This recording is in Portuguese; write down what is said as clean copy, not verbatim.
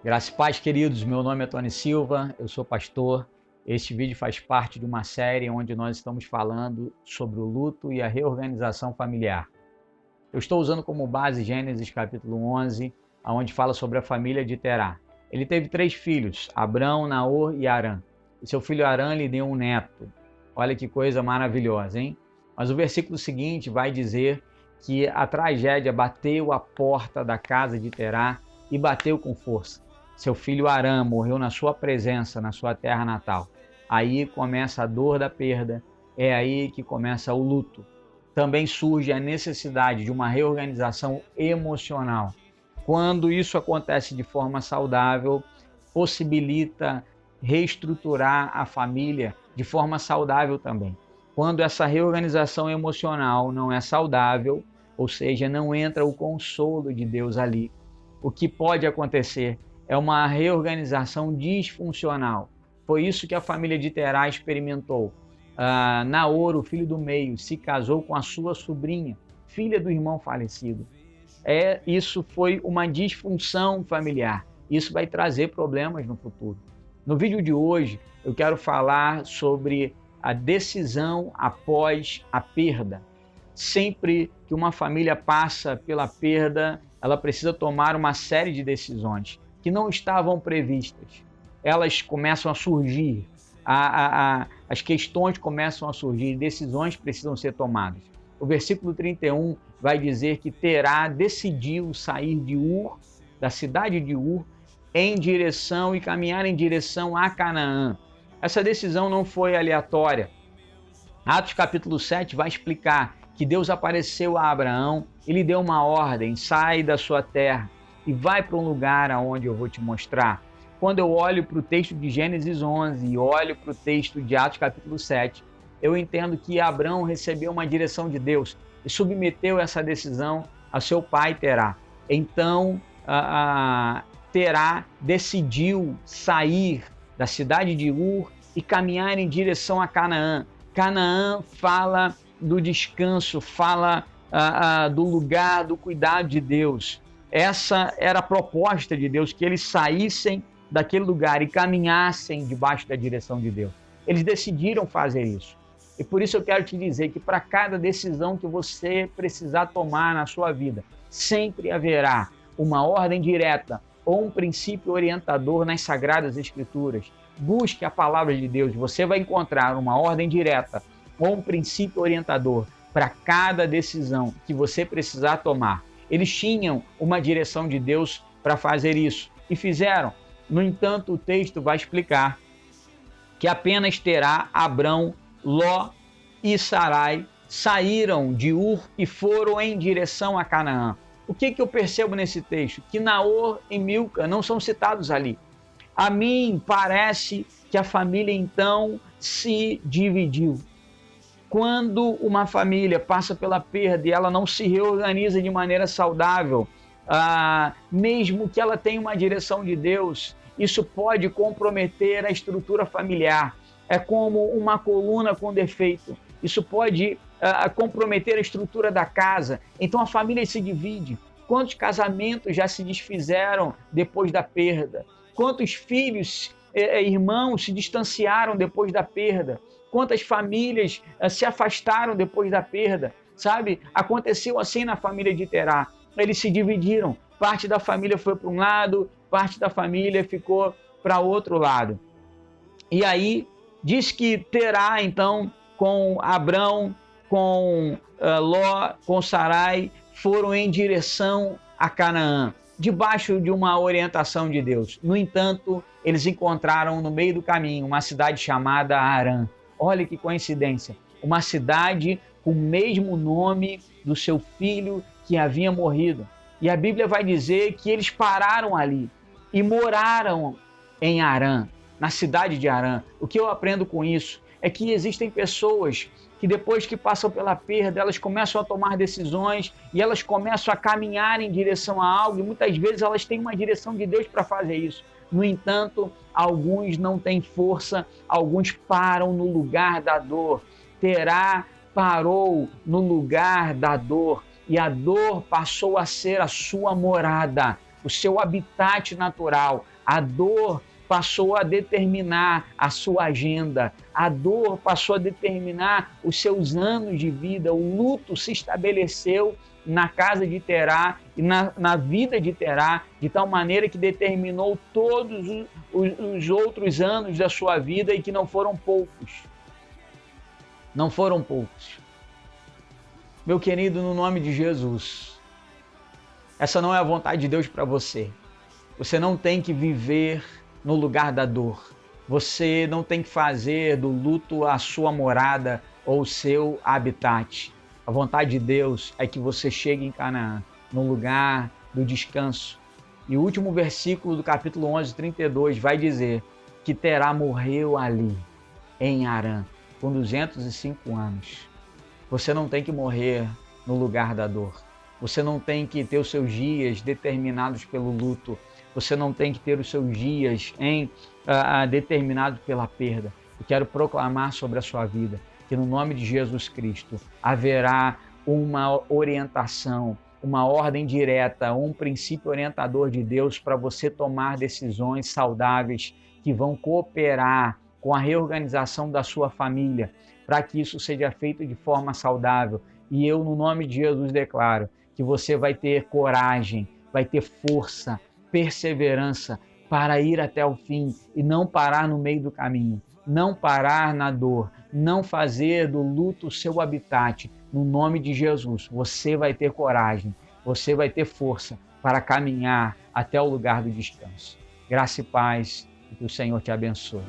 Graça e paz, queridos. Meu nome é Tony Silva, eu sou pastor. Este vídeo faz parte de uma série onde nós estamos falando sobre o luto e a reorganização familiar. Eu estou usando como base Gênesis capítulo 11, onde fala sobre a família de Terá. Ele teve 3 filhos, Abrão, Naor e Harã. E seu filho Harã lhe deu um neto. Olha que coisa maravilhosa, hein? Mas o versículo seguinte vai dizer que a tragédia bateu à porta da casa de Terá e bateu com força. Seu filho Harã morreu na sua presença, na sua terra natal. Aí começa a dor da perda, é aí que começa o luto. Também surge a necessidade de uma reorganização emocional. Quando isso acontece de forma saudável, possibilita reestruturar a família de forma saudável também. Quando essa reorganização emocional não é saudável, ou seja, não entra o consolo de Deus ali, o que pode acontecer é uma reorganização disfuncional. Foi isso que a família de Terá experimentou. Naor, o filho do meio, se casou com a sua sobrinha, filha do irmão falecido. Isso foi uma disfunção familiar. Isso vai trazer problemas no futuro. No vídeo de hoje, eu quero falar sobre a decisão após a perda. Sempre que uma família passa pela perda, ela precisa tomar uma série de decisões que não estavam previstas. Elas começam a surgir, as questões começam a surgir, decisões precisam ser tomadas. O versículo 31 vai dizer que Terá decidiu sair de Ur, da cidade de Ur, em direção e caminhar em direção a Canaã. Essa decisão não foi aleatória. Atos capítulo 7 vai explicar que Deus apareceu a Abraão e lhe deu uma ordem: sai da sua terra e vai para um lugar aonde eu vou te mostrar. Quando eu olho para o texto de Gênesis 11 e olho para o texto de Atos capítulo 7, eu entendo que Abraão recebeu uma direção de Deus e submeteu essa decisão a seu pai Terá. Então, Terá decidiu sair da cidade de Ur e caminhar em direção a Canaã. Canaã fala do descanso, fala do lugar, do cuidado de Deus. Essa era a proposta de Deus, que eles saíssem daquele lugar e caminhassem debaixo da direção de Deus. Eles decidiram fazer isso. E por isso eu quero te dizer que para cada decisão que você precisar tomar na sua vida, sempre haverá uma ordem direta ou um princípio orientador nas Sagradas Escrituras. Busque a palavra de Deus, você vai encontrar uma ordem direta ou um princípio orientador para cada decisão que você precisar tomar. Eles tinham uma direção de Deus para fazer isso e fizeram. No entanto, o texto vai explicar que apenas Terá, Abrão, Ló e Sarai saíram de Ur e foram em direção a Canaã. O que eu percebo nesse texto? Que Naor e Milca não são citados ali. A mim parece que a família então se dividiu. Quando uma família passa pela perda e ela não se reorganiza de maneira saudável, mesmo que ela tenha uma direção de Deus, isso pode comprometer a estrutura familiar. É como uma coluna com defeito. Isso pode comprometer a estrutura da casa. Então a família se divide. Quantos casamentos já se desfizeram depois da perda? Quantos filhos, irmãos se distanciaram depois da perda? Quantas famílias se afastaram depois da perda? Sabe? Aconteceu assim na família de Terá. Eles se dividiram. Parte da família foi para um lado, parte da família ficou para outro lado. E aí diz que Terá, então, com Abrão, com Ló, com Sarai, foram em direção a Canaã, debaixo de uma orientação de Deus. No entanto, eles encontraram no meio do caminho uma cidade chamada Harã. Olha que coincidência, uma cidade com o mesmo nome do seu filho que havia morrido. E a Bíblia vai dizer que eles pararam ali e moraram em Harã, na cidade de Harã. O que eu aprendo com isso é que existem pessoas que depois que passam pela perda, elas começam a tomar decisões e elas começam a caminhar em direção a algo, e muitas vezes elas têm uma direção de Deus para fazer isso. No entanto, alguns não têm força, alguns param no lugar da dor. Terá parou no lugar da dor e a dor passou a ser a sua morada. o seu habitat natural. A dor passou a determinar a sua agenda, a dor passou a determinar os seus anos de vida, o luto se estabeleceu na casa de Terá e na vida de Terá, de tal maneira que determinou todos os outros anos da sua vida e que não foram poucos. Não foram poucos. Meu querido, no nome de Jesus, essa não é a vontade de Deus para você. Você não tem que viver no lugar da dor. Você não tem que fazer do luto a sua morada ou o seu habitat. A vontade de Deus é que você chegue em Canaã, no lugar do descanso. E o último versículo do capítulo 11, 32, vai dizer que Terá morreu ali, em Harã, com 205 anos. Você não tem que morrer no lugar da dor. Você não tem que ter os seus dias determinados pelo luto. Você não tem que ter os seus dias determinados pela perda. Eu quero proclamar sobre a sua vida que no nome de Jesus Cristo haverá uma orientação, uma ordem direta, um princípio orientador de Deus para você tomar decisões saudáveis que vão cooperar com a reorganização da sua família, para que isso seja feito de forma saudável. E eu, no nome de Jesus, declaro que você vai ter coragem, vai ter força, perseverança para ir até o fim e não parar no meio do caminho, não parar na dor, não fazer do luto seu habitat. No nome de Jesus, você vai ter coragem, você vai ter força para caminhar até o lugar do descanso. Graça e paz, e que o Senhor te abençoe.